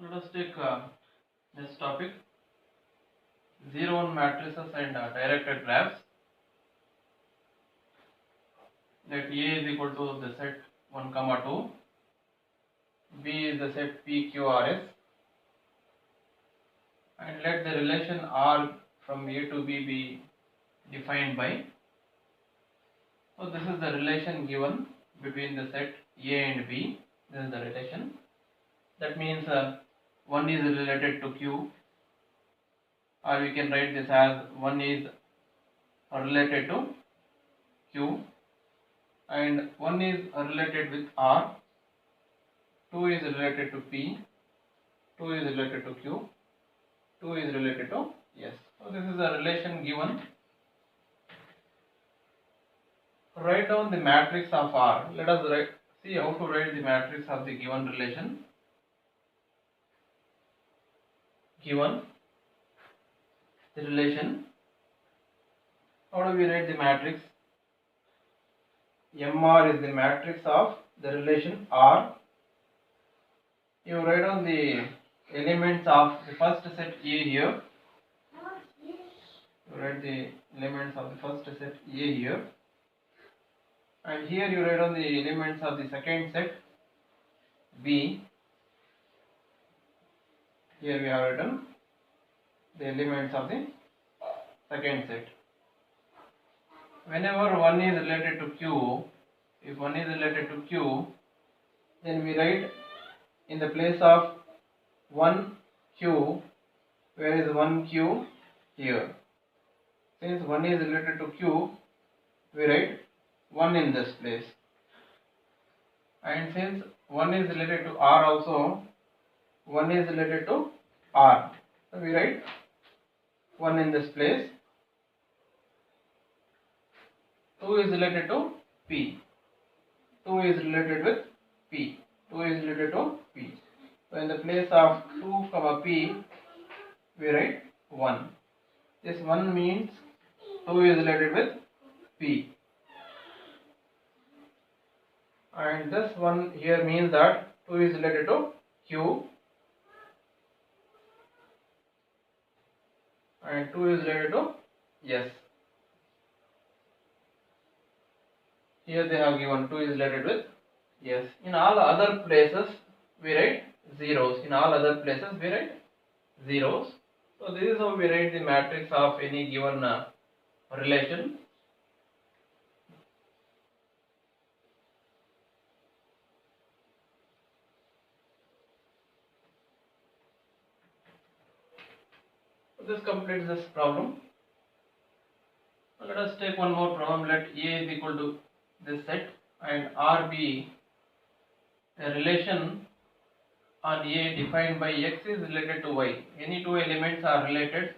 Let us take this topic 0 1 matrices and directed graphs. Let A is equal to the set 1 comma 2, B is the set PQRS, and let the relation R from A to B be defined by. So this is the relation given between the set A and B. This is the relation. That means one is related to Q, or we can write this as one is related to Q and one is related with R, 2 is related to P, 2 is related to Q, 2 is related to S. So this is a relation given. Write down the matrix of R. Let us see how to write the matrix of the given relation. Given the relation, how do we write the matrix? MR is the matrix of the relation R. You write down the elements of the first set A here. You write the elements of the first set A here, and here you write down the elements of the second set B. Here we have written the elements of the second set. Whenever one is related to Q, if one is related to Q, then we write in the place of 1Q, where is 1Q here. Since 1 is related to Q, we write 1 in this place. And since 1 is related to R also, 1 is related to R. So we write 1 in this place. 2 is related to P. 2 is related with P. 2 is related to P. So in the place of 2 comma P, we write 1. This 1 means 2 is related with P. And this one here means that 2 is related to Q. And 2 is related to S. Here they have given 2 is related with S. In all other places we write zeros. In all other places we write zeros. So this is how we write the matrix of any given relation. So this completes this problem. Let us take one more problem. Let A is equal to this set and R be a relation on A defined by X is related to Y. Any two elements are related.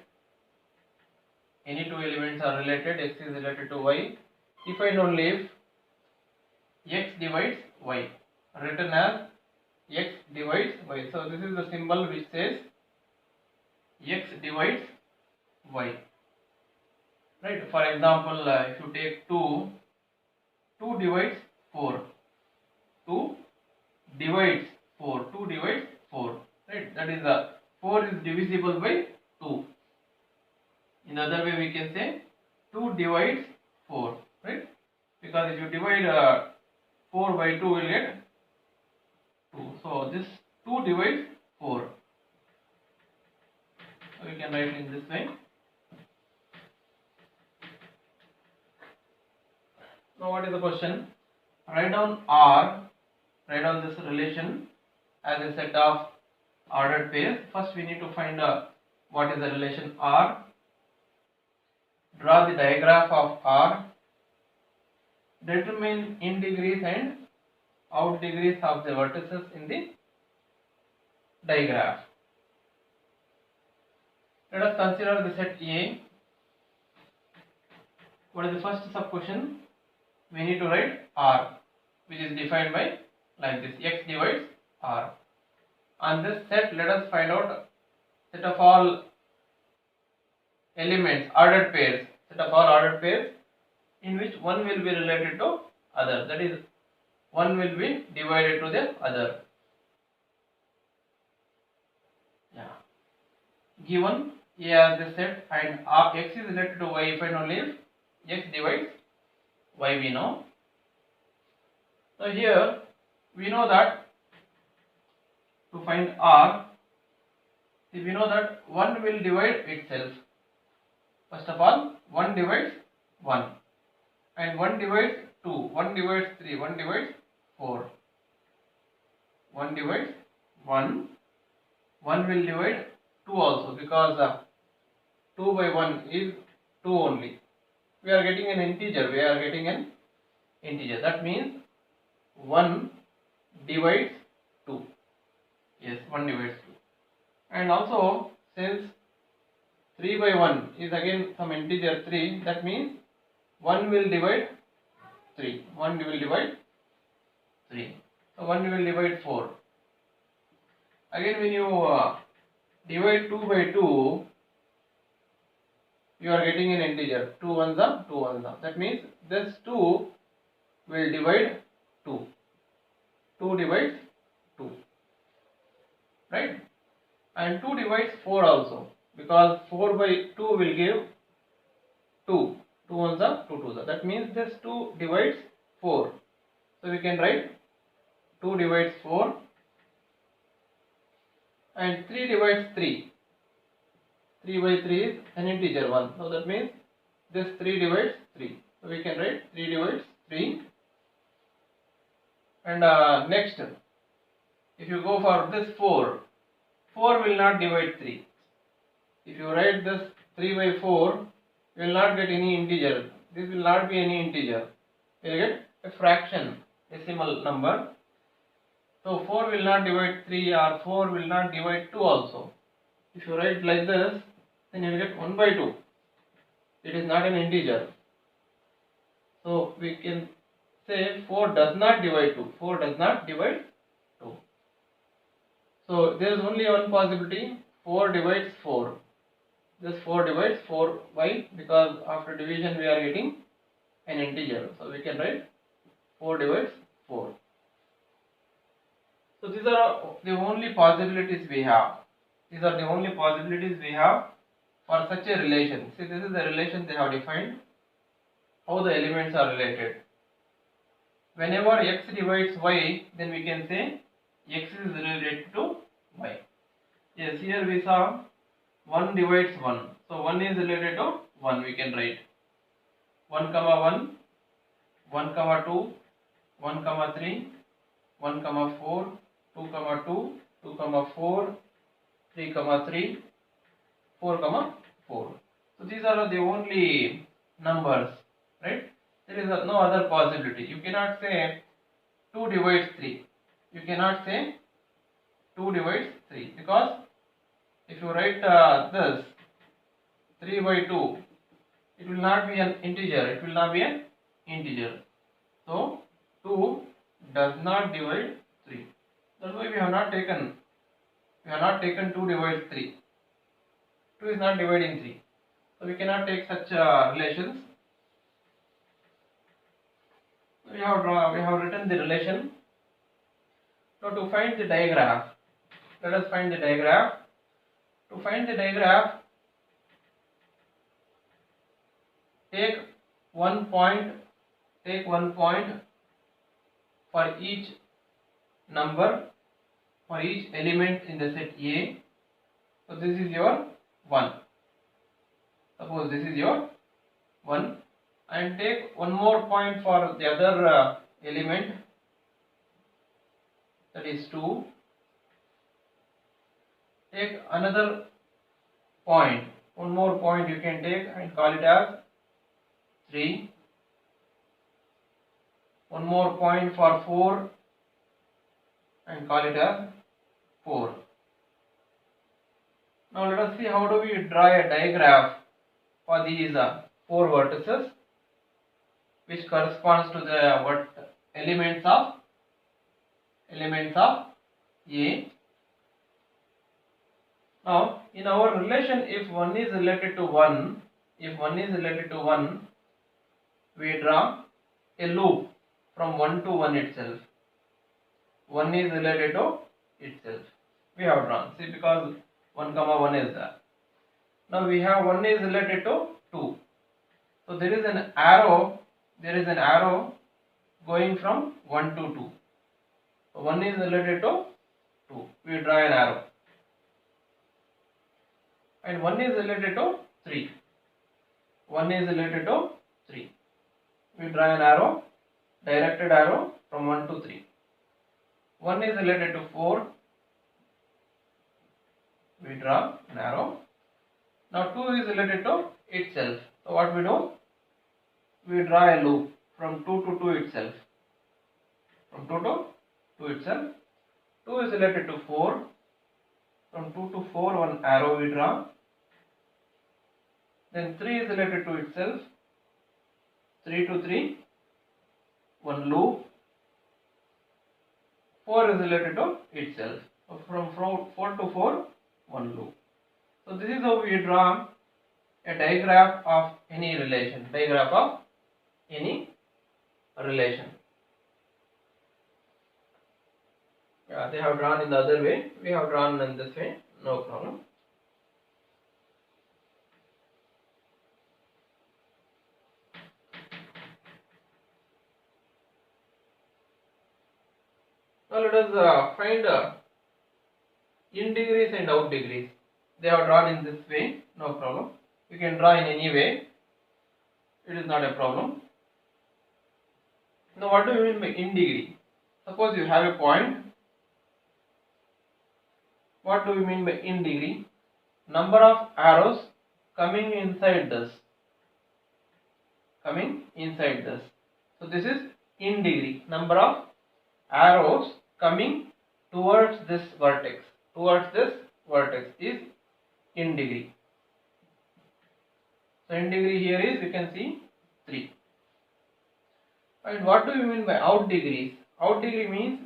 Any two elements are related. X is related to Y. Defined only if X divides Y. Written as X divides Y. So this is the symbol which says X divides Y. Right. For example, if you take 2, 2 divides 4. 2 divides 4. 2 divides 4. Right. That is the 4 is divisible by 2. In other way we can say 2 divides 4. Right. Because if you divide 4 by 2 will get 2. So this 2 divides 4. So we can write in this way. Now what is the question? Write down R, write down this relation as a set of ordered pairs. First we need to find what is the relation R. Draw the digraph of R. Determine in degrees and out degrees of the vertices in the digraph. Let us consider the set A. What is the first sub question? We need to write R, which is defined by like this, X divides R. On this set, let us find out set of all elements, ordered pairs, set of all ordered pairs in which one will be related to other, that is one will be divided to the other. given A as the set and x is related to y if and only if x divides y, we know. So here we know that to find R, we know that 1 will divide itself. First of all, 1 divides 1 and 1 divides 2, 1 divides 3, 1 divides 4, 1 divides 1, 1 will divide 2 also, because 2 by 1 is 2 only. We are getting an integer, that means 1 divides 2, yes, 1 divides 2. And also since 3 by 1 is again some integer 3, that means 1 will divide 3, 1 will divide 3, so 1 will divide 4. Again when you divide 2 by 2, you are getting an integer, 2 ones are 2 ones are, that means this 2 will divide 2, 2 divides 2, right? And 2 divides 4 also, because 4 by 2 will give 2, 2 ones are 2 twos are, that means this 2 divides 4, so we can write 2 divides 4, and 3 divides 3, 3 by 3 is an integer 1, so that means this 3 divides 3, so we can write 3 divides 3. And next, if you go for this 4, 4 will not divide 3. If you write this 3 by 4, you will not get any integer, this will not be any integer, you will get a fraction, decimal number. So 4 will not divide 3 or 4 will not divide 2 also. If you write like this, then you will get 1 by 2. It is not an integer. So we can say 4 does not divide 2. 4 does not divide 2. So there is only one possibility, 4 divides 4. This 4 divides 4. Why? Because after division we are getting an integer. So we can write 4 divides 4. So these are the only possibilities we have. These are the only possibilities we have for such a relation. See, this is the relation they have defined, how the elements are related. Whenever x divides y, then we can say x is related to y. Yes, here we saw 1 divides 1. So 1 is related to 1, we can write 1 comma 1, 1 comma 2, 1 comma 3, 1 comma 4, 2 comma 2, 2 comma 4, 3 comma 3, 4 comma 4. So these are the only numbers, right? There is no other possibility. You cannot say 2 divides 3. You cannot say 2 divides 3, because if you write this 3 by 2, it will not be an integer. It will not be an integer. So 2 does not divide 3. That's why we have not taken 2 divides 3. 2 is not dividing 3. So we cannot take such relations. We have written the relation. Now to find the digraph, let us find the digraph. To find the digraph, take one point for each number, for each element in the set A. So this is your 1. Suppose this is your 1, and take one more point for the other element, that is 2. Take another point, one more point you can take and call it as 3. One more point for 4 and call it as 4. Now let us see how do we draw a digraph for these 4 vertices, which corresponds to the elements of A. Now in our relation, if 1 is related to 1, we draw a loop from 1 to 1 itself. 1 is related to itself. We have drawn. See, because 1 comma 1 is there. Now we have 1 is related to 2. So there is an arrow going from 1 to 2. So 1 is related to 2. We draw an arrow. And 1 is related to 3. 1 is related to 3. We draw an arrow, directed arrow from 1 to 3. 1 is related to 4. We draw an arrow. Now 2 is related to itself. So what we do? We draw a loop from 2 to 2 itself. From 2 to 2 itself. 2 is related to 4. From 2 to 4 one arrow we draw. Then 3 is related to itself. 3 to 3 one loop. 4 is related to itself. So from 4 to 4 one loop. So this is how we draw a diagram of any relation. Yeah, they have drawn in the other way. We have drawn in this way. No problem. Now let us find in degrees and out degrees. They have drawn in this way. No problem. You can draw in any way. It is not a problem. Now what do you mean by in degree? Suppose you have a point. What do we mean by in degree? Number of arrows coming inside this. So this is in degree. Number of arrows coming towards this vertex. Is in degree. So in degree here is, you can see 3. And what do you mean by out degrees? Out degree means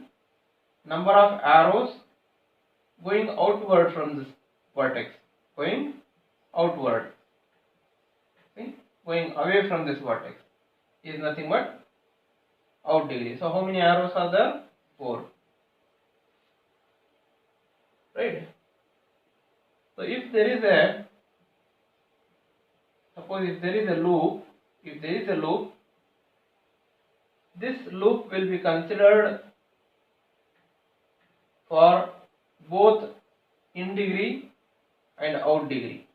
number of arrows going outward from this vertex. Going outward. See? Going away from this vertex is nothing but out degree. So how many arrows are there? 4. Right? So if there is a, suppose if there is a loop, this loop will be considered for both in degree and out degree.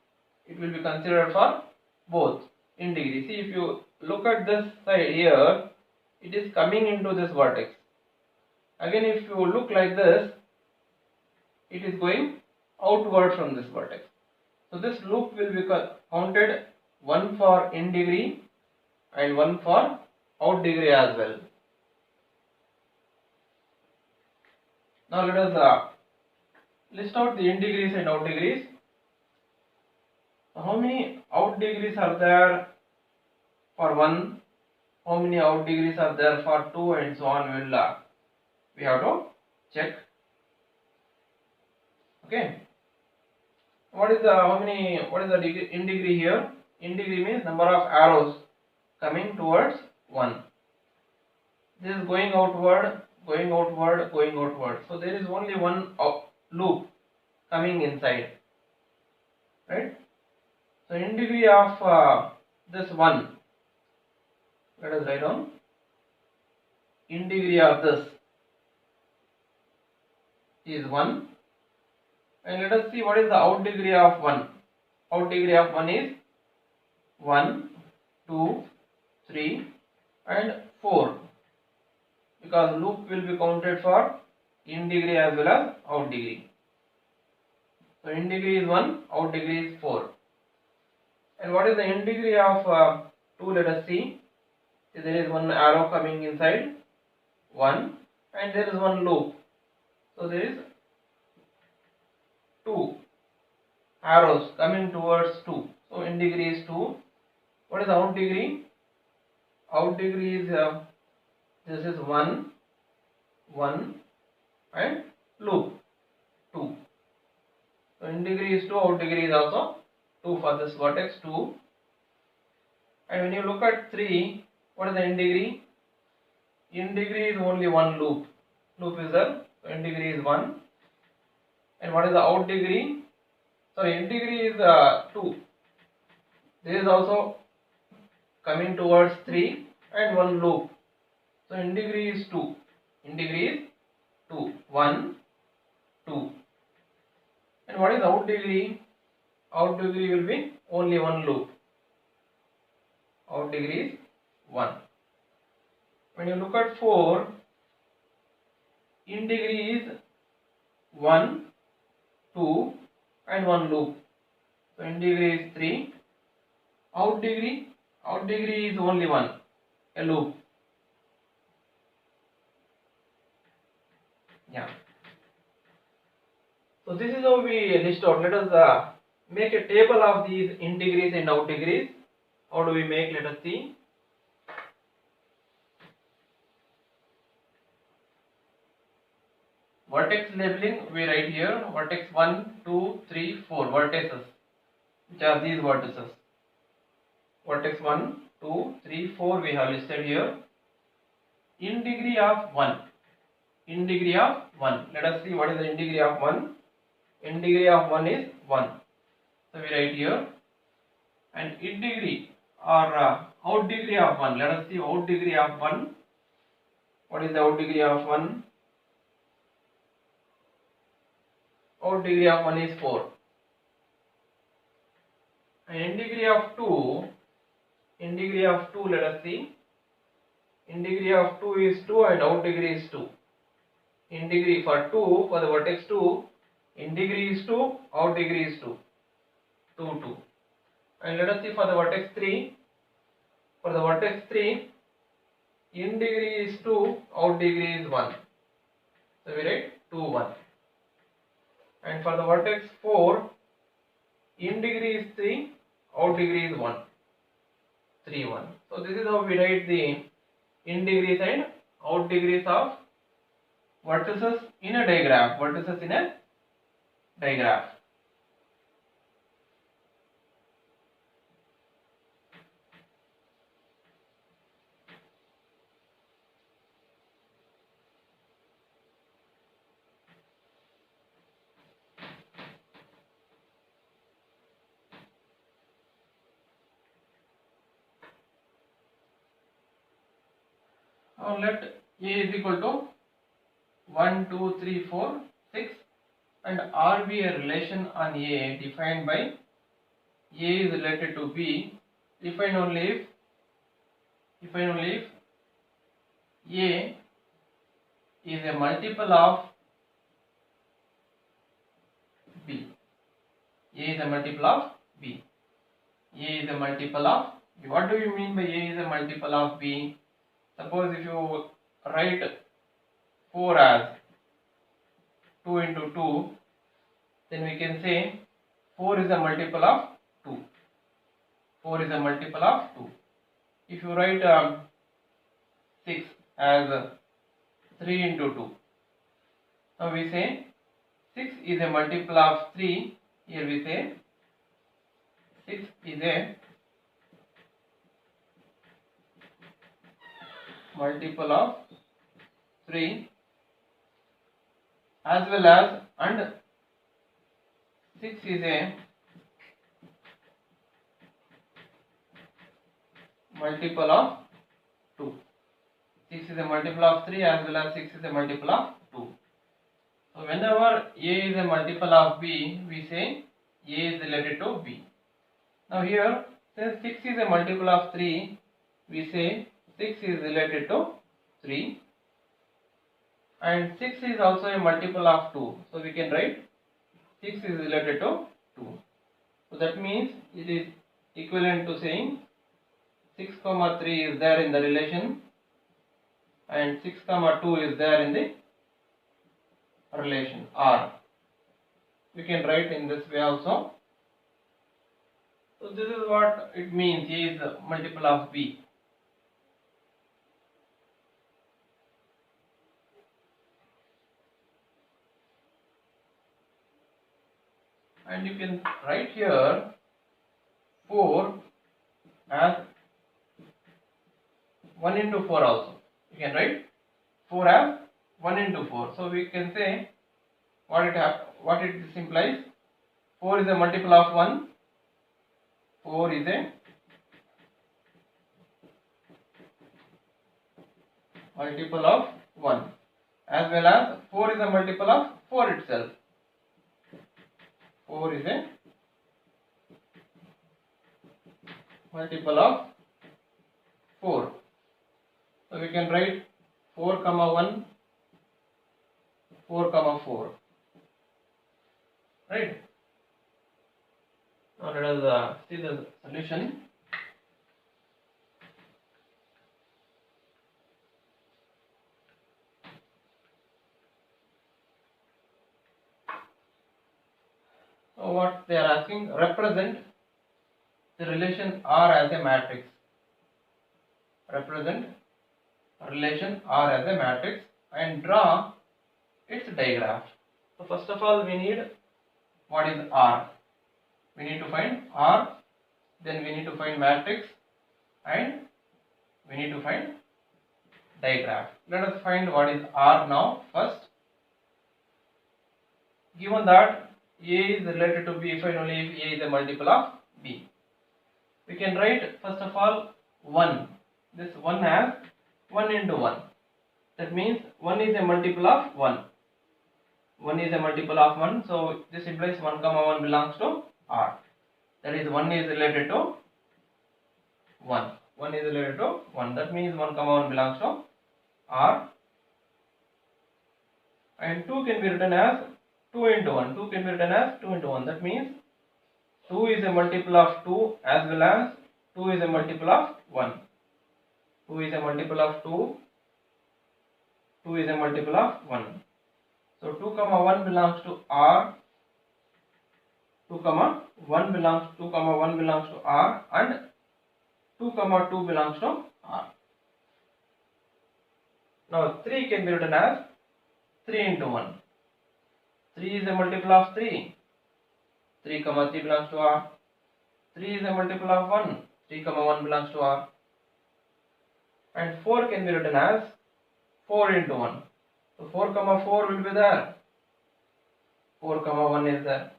It will be considered for both in degree. See, if you look at this side here, it is coming into this vertex. Again, if you look like this, it is going outward from this vertex. So this loop will be counted, one for in degree and one for out degree as well. Now let us list out the in degrees and out degrees. How many out degrees are there for 1? How many out degrees are there for 2, and so on? We have to check. Okay. What is the degree, in degree here? In degree means number of arrows coming towards 1. This is going outward. So there is only one loop coming inside. Right? So in degree of this 1, let us write down. In degree of this is 1. And let us see what is the out degree of 1. Out degree of 1 is 1, 2, 3 and 4. Because loop will be counted for in degree as well as out degree. So in degree is 1, out degree is 4. And what is the in degree of 2? Let us see. So there is one arrow coming inside 1, and there is one loop. So there is 2 arrows coming towards 2. So in degree is 2. What is out degree? Out degree is this is 1 and loop 2. So in degree is 2, out degree is also 2 for this vertex 2. And when you look at 3, what is the in degree? In degree is only one loop. Loop is there. So in degree is 1. And what is the out degree? Sorry, in degree is 2. This is also coming towards 3 and one loop. So in degree is 2. In degree is 2. 1, 2. And what is out degree? Out degree will be only one loop. Out degree is 1. When you look at 4, in degree is 1, 2 and one loop. So in degree is 3. Out degree is only one, a loop. Yeah. So this is how we list out. Let us make a table of these in degrees and out degrees. How do we make? Let us see. Vertex labeling, we write here vertex 1, 2, 3, 4 vertices, which are these vertices. Vertex 1, 2, 3, 4 we have listed here. In degree of 1. In degree of 1. Let us see what is the in degree of 1. In degree of 1 is 1. So we write here. And in degree or out degree of 1. Let us see out degree of 1. What is the out degree of 1? Out degree of 1 is 4. And in degree of 2, let us see. In degree of 2 is 2 and out degree is 2. In degree for 2, for the vertex 2, in degree is 2, out degree is 2. 2, 2. And let us see for the vertex 3. For the vertex 3, in degree is 2, out degree is 1. So we write 2, 1. And for the vertex 4, in degree is 3, out degree is 1. 3, 1. So this is how we write the in degrees and out degrees of vertices in a digraph. Vertices in a digraph. Now let A is equal to 1, 2, 3, 4, 6 and R be a relation on A defined by A is related to B, defined only if A is a multiple of B. A is a multiple of B. A is a multiple of B. What do you mean by A is a multiple of B? Suppose if you write 4 as 2 into 2, then we can say 4 is a multiple of 2. 4 is a multiple of 2. If you write 6 as 3 into 2, now we say 6 is a multiple of 3. Here we say 6 is a multiple of 3 as well as, and 6 is a multiple of 2. 6 is a multiple of 3 as well as 6 is a multiple of 2. So whenever A is a multiple of B, we say A is related to B. Now here, since 6 is a multiple of 3, we say 6 is related to 3 and 6 is also a multiple of 2. So we can write 6 is related to 2. So that means it is equivalent to saying 6, 3 is there in the relation and 6, 2 is there in the relation R. We can write in this way also. So this is what it means. A is a multiple of B. And you can write here 4 as 1 into 4 also. You can write 4 as 1 into 4. So we can say what it implies. 4 is a multiple of 1. 4 is a multiple of 1, as well as 4 is a multiple of 4 itself. 4 is a multiple of 4. So we can write 4 comma 1, 4 comma 4. Right? Now let us see the solution. So what they are asking, represent the relation R as a matrix. Represent relation R as a matrix and draw its digraph. So first of all we need what is R. We need to find R, then we need to find matrix, and we need to find digraph. Let us find what is R now first. Given that A is related to B if and only if A is a multiple of B. We can write first of all 1. This 1 as 1 into 1. That means 1 is a multiple of 1. 1 is a multiple of 1. So this implies 1 comma 1 belongs to R. That is 1 is related to 1. 1 is related to 1. That means 1 comma 1 belongs to R. And 2 can be written as 2 into 1. 2 can be written as 2 into 1. That means 2 is a multiple of 2 as well as 2 is a multiple of 1. 2 is a multiple of 2. 2 is a multiple of 1. So 2 comma 1 belongs to R. 2 comma 1 belongs to R, and 2 comma 2 belongs to R. Now 3 can be written as 3 into 1. 3 is a multiple of 3. 3 comma 3 belongs to R. 3 is a multiple of 1. 3 comma 1 belongs to R. And 4 can be written as 4 into 1. So 4 comma 4 will be there. 4 comma 1 is there.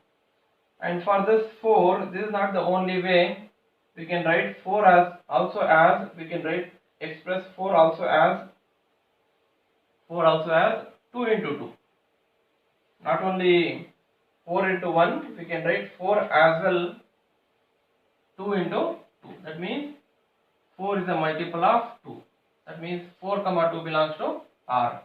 And for this 4, this is not the only way. We can write 4 as we can write express 4 also as 2 into 2. Not only 4 into 1, we can write 4 as well 2 into 2. That means 4 is a multiple of 2. That means 4 comma 2 belongs to R.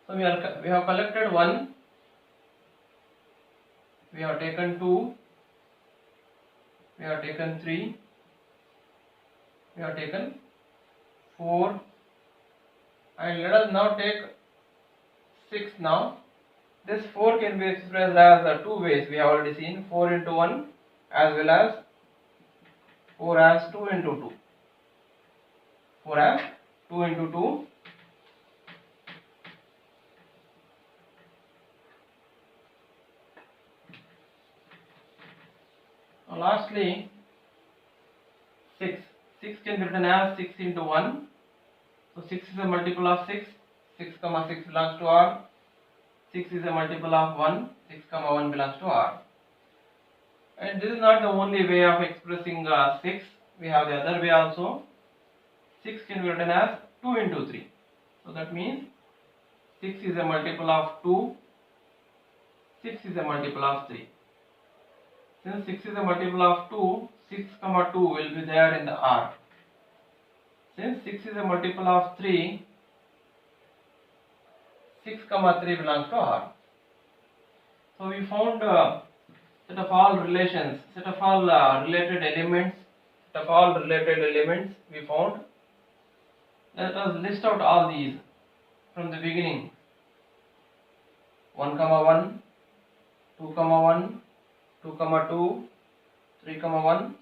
So we have collected 1, we have taken 2, we have taken 3, we have taken 4, and let us now take 6 now. This 4 can be expressed as 2 ways. We have already seen 4 into 1 as well as 4 as 2 into 2. 4 as 2 into 2. Now lastly 6. 6 can be written as 6 into 1. So 6 is a multiple of 6. 6 comma 6 belongs to R. 6 is a multiple of 1. 6 comma 1 belongs to R. And this is not the only way of expressing 6. We have the other way also. 6 can be written as 2 into 3. So that means 6 is a multiple of 2. 6 is a multiple of 3. Since 6 is a multiple of 2, 6 comma 2 will be there in the R. Since 6 is a multiple of 3, 6 comma 3 belongs to R. So we found set of all relations, set of all related elements, we found. Let us list out all these from the beginning. 1 comma 1, 2 comma 1, 2 comma 2, 3 comma 1,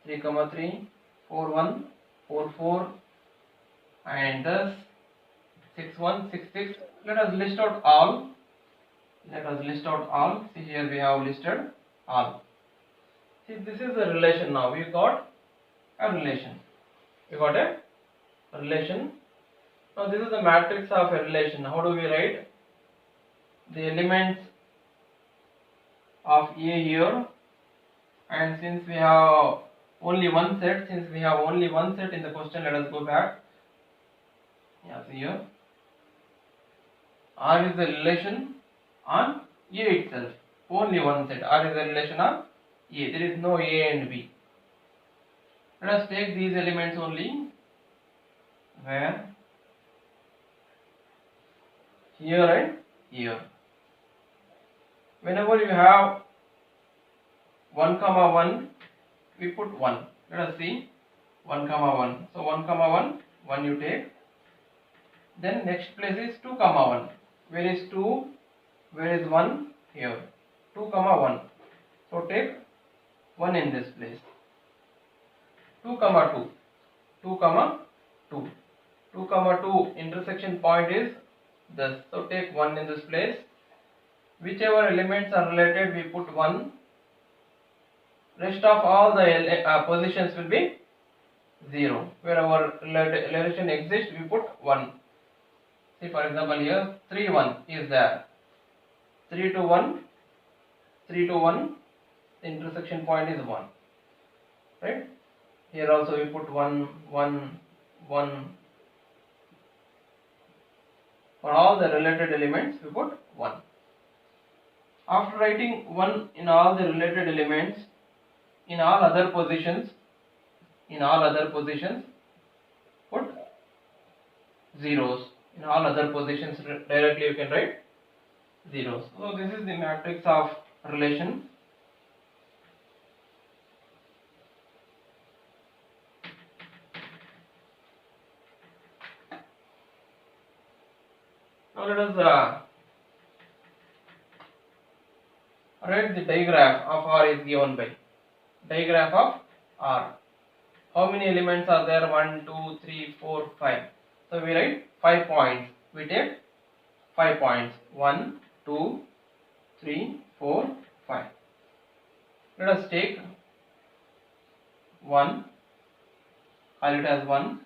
3 comma 3, 4 1, 4 4, and thus 6 1, 6 6. Let us list out all. See, here we have listed all. See, this is a relation now. We got a relation. Now this is the matrix of a relation. How do we write? The elements of A here, and since we have only one set, in the question, let us go back. Yeah, see here. R is the relation on A itself. Only one set. R is the relation on A. There is no A and B. Let us take these elements only, where here and here. Whenever you have 1 comma 1, we put 1. Let us see 1 comma 1. So 1 comma 1, 1 you take. Then next place is 2 comma 1. Where is 2? Where is 1? Here. 2 comma 1. So take 1 in this place. 2 comma 2. 2 comma 2. 2 comma 2 intersection point is this. So take 1 in this place. Whichever elements are related, we put 1. Rest of all the positions will be 0. Wherever relation exists, we put 1. See, for example, here 3 1 is there. 3 to 1, 3 to 1, the intersection point is 1. Right? Here also we put 1 1 1. For all the related elements, we put 1. After writing 1 in all the related elements, in all other positions, put zeros. In all other positions, directly you can write zeros. So this is the matrix of relation. Now let us write the digraph of R is given by. Digraph of R. How many elements are there? 1, 2, 3, 4, 5. So we write 5 points. We take 5 points. 1, 2, 3, 4, 5. Let us take 1. Call it as 1.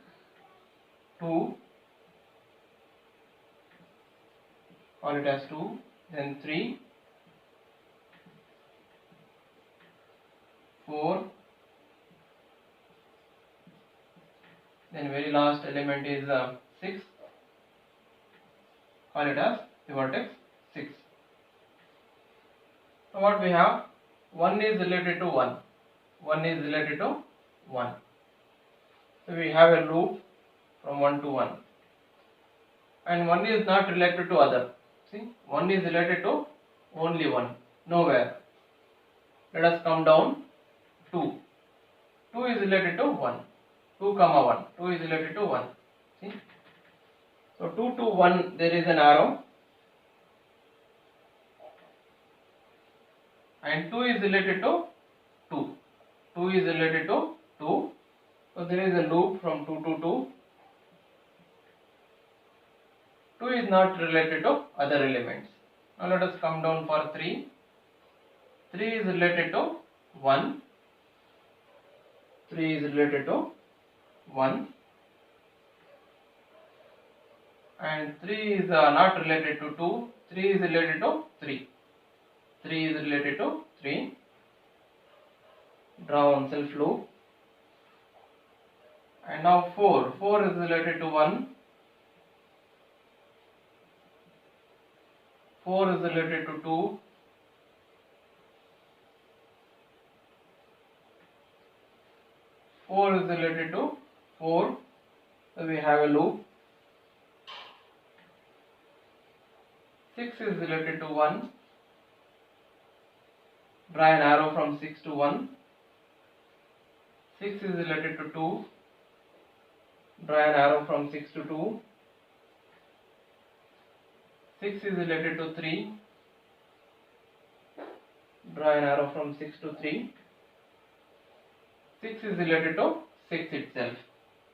2. Call it as 2. Then 3. 4. Then very last element is 6. Call it as the vertex 6. So what we have? 1 is related to 1. 1 is related to 1. So we have a loop from 1 to 1. And 1 is not related to other. See, 1 is related to only 1. Nowhere. Let us come down. 2. 2 is related to 1. 2 comma 1. 2 is related to 1. See? So 2 to 1 there is an arrow. And 2 is related to 2. 2 is related to 2. So there is a loop from 2 to 2. 2 is not related to other elements. Now let us come down for 3. 3 is related to 1. 3 is related to 1. And 3 is not related to 2. 3 is related to 3. 3 is related to 3. Draw one self loop. And now 4. 4 is related to 1. 4 is related to 2. 4 is related to 4. So we have a loop. 6 is related to 1. Draw an arrow from 6 to 1. 6 is related to 2. Draw an arrow from 6 to 2. 6 is related to 3. Draw an arrow from 6 to 3. 6 is related to 6 itself.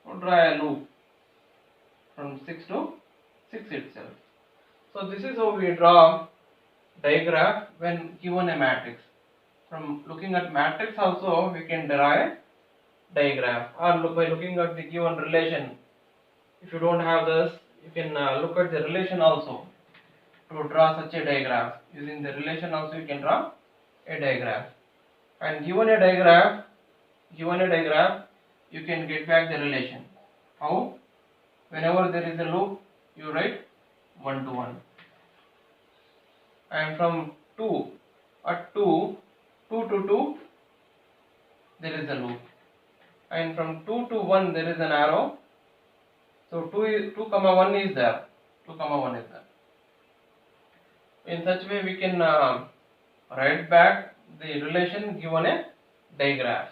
So draw a loop from 6 to 6 itself. So this is how we draw digraph when given a matrix. From looking at matrix also we can derive digraph, or by looking at the given relation. If you don't have this, you can look at the relation also to draw such a diagram. Using the relation also you can draw a diagram. And given a diagram, you can get back the relation. How? Whenever there is a loop, you write 1 to 1. And from 2 at 2 to 2, there is a loop. And from 2 to 1, there is an arrow. So 2 comma 1 is there. 2 comma 1 is there. In such way, we can write back the relation given a diagram.